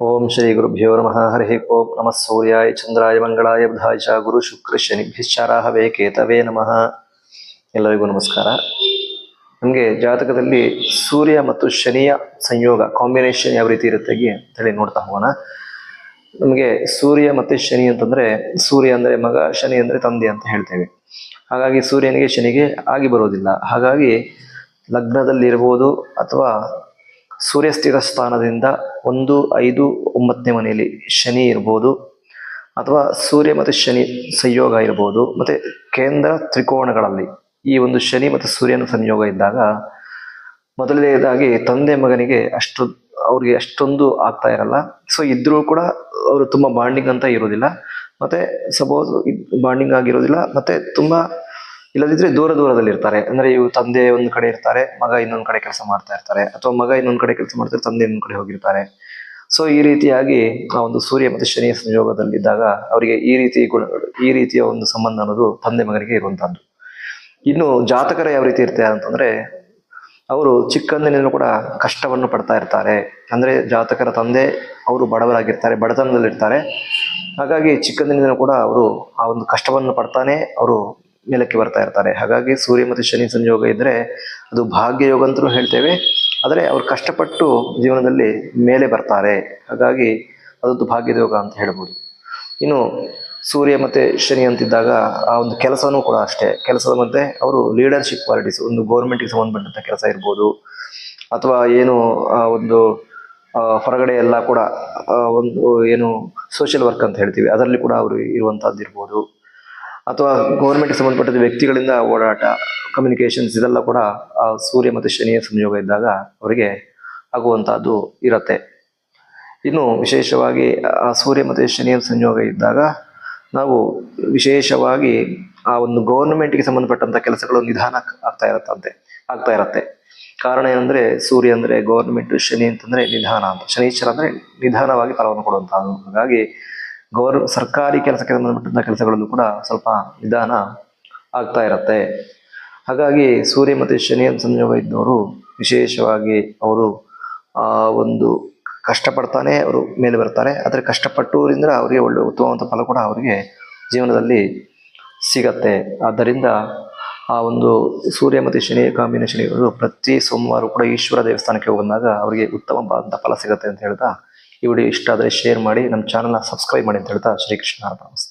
ಓಂ ಶ್ರೀ ಗುರುಭ್ಯೋ ನಮಃ ಹರಿ ಓಂ ನಮಃ ಸೂರ್ಯಾಯ ಚಂದ್ರಾಯ ಮಂಗಳಾಯ ಬುಧಾಯ ಚ ಗುರು ಶುಕ್ರ ಶನಿಭ್ಯಶ್ಚಾರಾಹವೇ ಕೇತವೇ ನಮಃ. ಎಲ್ಲರಿಗೂ ನಮಸ್ಕಾರ. ನಮಗೆ ಜಾತಕದಲ್ಲಿ ಸೂರ್ಯ ಮತ್ತು ಶನಿಯ ಸಂಯೋಗ ಕಾಂಬಿನೇಷನ್ ಯಾವ ರೀತಿ ಇರುತ್ತೆ ಅಂತೇಳಿ ನೋಡ್ತಾ ಹೋಗೋಣ. ನಮಗೆ ಸೂರ್ಯ ಮತ್ತು ಶನಿ ಅಂತಂದ್ರೆ, ಸೂರ್ಯ ಅಂದ್ರೆ ಮಗ, ಶನಿ ಅಂದ್ರೆ ತಂದೆ ಅಂತ ಹೇಳ್ತೇವೆ. ಹಾಗಾಗಿ ಸೂರ್ಯನಿಗೆ ಶನಿಗೆ ಆಗಿ ಬರೋದಿಲ್ಲ. ಹಾಗಾಗಿ ಲಗ್ನದಲ್ಲಿರ್ಬೋದು ಅಥವಾ ಸೂರ್ಯಸ್ಥಿರ ಸ್ಥಾನದಿಂದ 1, 5, 9ನೇ ಮನೆಯಲ್ಲಿ ಶನಿ ಇರ್ಬೋದು, ಅಥವಾ ಸೂರ್ಯ ಮತ್ತು ಶನಿ ಸಂಯೋಗ ಇರ್ಬೋದು. ಮತ್ತೆ ಕೇಂದ್ರ ತ್ರಿಕೋಣಗಳಲ್ಲಿ ಈ ಒಂದು ಶನಿ ಮತ್ತು ಸೂರ್ಯನ ಸಂಯೋಗ ಇದ್ದಾಗ ಮೊದಲನೇದಾಗಿ ತಂದೆ ಮಗನಿಗೆ ಅವ್ರಿಗೆ ಅಷ್ಟೊಂದು ಆಗ್ತಾ ಇರಲ್ಲ. ಸೊ ಇದ್ರೂ ಕೂಡ ಅವರು ತುಂಬಾ ಬಾಂಡಿಂಗ್ ಅಂತ ಇರೋದಿಲ್ಲ. ಮತ್ತೆ ಸಪೋಸ್ ಬಾಂಡಿಂಗ್ ಆಗಿರೋದಿಲ್ಲ, ಮತ್ತೆ ತುಂಬಾ ಇಲ್ಲದಿದ್ರೆ ದೂರದಲ್ಲಿ ಇರ್ತಾರೆ. ಅಂದ್ರೆ ಇವು ತಂದೆ ಒಂದ್ ಕಡೆ ಇರ್ತಾರೆ, ಮಗ ಇನ್ನೊಂದ್ ಕಡೆ ಕೆಲಸ ಮಾಡ್ತಾ ಇರ್ತಾರೆ, ಅಥವಾ ಮಗ ಇನ್ನೊಂದ್ ಕಡೆ ಕೆಲಸ ಮಾಡ್ತಾರೆ, ತಂದೆ ಇನ್ನೊಂದ್ ಕಡೆ ಹೋಗಿರ್ತಾರೆ. ಸೊ ಈ ರೀತಿಯಾಗಿ ಆ ಒಂದು ಸೂರ್ಯ ಮತ್ತು ಶನಿಯ ಸಂಯೋಗದಲ್ಲಿದ್ದಾಗ ಅವರಿಗೆ ಈ ರೀತಿಯ ಒಂದು ಸಂಬಂಧ ಅನ್ನೋದು ತಂದೆ ಮಗನಿಗೆ ಇರುವಂತಹದ್ದು. ಇನ್ನು ಜಾತಕರ ಯಾವ ರೀತಿ ಇರ್ತಾರೆ ಅಂತಂದ್ರೆ, ಅವರು ಚಿಕ್ಕಂದಿನಿಂದ ಕೂಡ ಕಷ್ಟವನ್ನು ಪಡ್ತಾ ಇರ್ತಾರೆ. ಅಂದ್ರೆ ಜಾತಕರ ತಂದೆ ಅವರು ಬಡವರಾಗಿರ್ತಾರೆ, ಬಡತನದಲ್ಲಿರ್ತಾರೆ. ಹಾಗಾಗಿ ಚಿಕ್ಕಂದಿನಿಂದ ಕೂಡ ಅವರು ಆ ಒಂದು ಕಷ್ಟವನ್ನು ಪಡ್ತಾನೆ ಅವರು ಮೇಲಕ್ಕೆ ಬರ್ತಾ ಇರ್ತಾರೆ. ಹಾಗಾಗಿ ಸೂರ್ಯ ಮತ್ತು ಶನಿ ಸಂಯೋಗ ಇದ್ರೆ ಅದು ಭಾಗ್ಯ ಯೋಗ ಅಂತಲೂ ಹೇಳ್ತೇವೆ. ಆದರೆ ಅವ್ರು ಕಷ್ಟಪಟ್ಟು ಜೀವನದಲ್ಲಿ ಮೇಲೆ ಬರ್ತಾರೆ. ಹಾಗಾಗಿ ಅದೊಂದು ಭಾಗ್ಯದ ಯೋಗ ಅಂತ ಹೇಳ್ಬೋದು. ಇನ್ನು ಸೂರ್ಯ ಮತ್ತೆ ಶನಿ ಅಂತಿದ್ದಾಗ ಆ ಒಂದು ಕೆಲಸನೂ ಕೂಡ ಅಷ್ಟೇ. ಕೆಲಸದ ಮಧ್ಯೆ ಅವರು ಲೀಡರ್ಶಿಪ್ ಕ್ವಾಲಿಟೀಸ್, ಒಂದು ಗೌರ್ಮೆಂಟ್ಗೆ ಸಂಬಂಧಪಟ್ಟಂತ ಕೆಲಸ ಇರ್ಬೋದು, ಅಥವಾ ಏನು ಒಂದು ಹೊರಗಡೆ ಎಲ್ಲ ಕೂಡ ಒಂದು ಏನು ಸೋಷಿಯಲ್ ವರ್ಕ್ ಅಂತ ಹೇಳ್ತೀವಿ, ಅದರಲ್ಲಿ ಕೂಡ ಅವರು ಇರುವಂತಹದ್ದು ಇರ್ಬೋದು. ಅಥವಾ ಗೌರ್ಮೆಂಟ್ಗೆ ಸಂಬಂಧಪಟ್ಟ ವ್ಯಕ್ತಿಗಳಿಂದ ಓಡಾಟ, ಕಮ್ಯುನಿಕೇಶನ್ಸ್, ಇದೆಲ್ಲ ಕೂಡ ಆ ಸೂರ್ಯ ಮತ್ತು ಶನಿಯ ಸಂಯೋಗ ಇದ್ದಾಗ ಅವರಿಗೆ ಆಗುವಂತಹದ್ದು ಇರತ್ತೆ. ಇನ್ನು ವಿಶೇಷವಾಗಿ ಆ ಸೂರ್ಯ ಮತ್ತು ಶನಿಯ ಸಂಯೋಗ ಇದ್ದಾಗ ನಾವು ವಿಶೇಷವಾಗಿ ಆ ಒಂದು ಗೌರ್ಮೆಂಟ್ಗೆ ಸಂಬಂಧಪಟ್ಟಂತ ಕೆಲಸಗಳು ನಿಧಾನ ಆಗ್ತಾ ಇರತ್ತೆ. ಕಾರಣ ಏನಂದ್ರೆ, ಸೂರ್ಯ ಅಂದ್ರೆ ಗೌರ್ಮೆಂಟ್, ಶನಿ ಅಂತಂದ್ರೆ ನಿಧಾನ ಅಂತ. ಶನೀಶ್ವರ ಅಂದ್ರೆ ನಿಧಾನವಾಗಿ ಫಲವನ್ನು ಕೊಡುವಂತಹದ್ದು. ಹಾಗಾಗಿ ಸರ್ಕಾರಿ ಕೆಲಸಕ್ಕೆ ಸಂಬಂಧಪಟ್ಟಂತ ಕೆಲಸಗಳಲ್ಲೂ ಕೂಡ ಸ್ವಲ್ಪ ನಿಧಾನ ಆಗ್ತಾ ಇರತ್ತೆ. ಹಾಗಾಗಿ ಸೂರ್ಯ ಮತ್ತು ಶನಿಯ ಸಂಯೋಗ ಇದ್ದವರು ವಿಶೇಷವಾಗಿ ಅವರು ಒಂದು ಕಷ್ಟಪಡ್ತಾನೆ ಅವರು ಮೇಲೆ ಬರ್ತಾರೆ. ಆದರೆ ಕಷ್ಟಪಟ್ಟುವುದರಿಂದ ಅವರಿಗೆ ಒಳ್ಳೆ ಉತ್ತಮವಾದ ಫಲ ಕೂಡ ಅವರಿಗೆ ಜೀವನದಲ್ಲಿ ಸಿಗತ್ತೆ. ಆದ್ದರಿಂದ ಆ ಒಂದು ಸೂರ್ಯ ಮತ್ತು ಶನಿ ಕಾಂಬಿನೇಷನ್ ಇವರು ಪ್ರತಿ ಸೋಮವಾರ ಕೂಡ ಈಶ್ವರ ದೇವಸ್ಥಾನಕ್ಕೆ ಬಂದಾಗ ಅವರಿಗೆ ಉತ್ತಮವಾದಂಥ ಫಲ ಸಿಗತ್ತೆ ಅಂತ ಹೇಳ್ತಾ, ಈ ವಿಡಿಯೋ ಇಷ್ಟ ಆದರೆ ಶೇರ್ ಮಾಡಿ, ನಮ್ಮ ಚಾನಲ್ನ ಸಬ್ಸ್ಕ್ರೈಬ್ ಮಾಡಿ ಅಂತ ಹೇಳ್ತಾ ಶ್ರೀಕೃಷ್ಣ ಅರ್ಪಣಮಸ್ತು.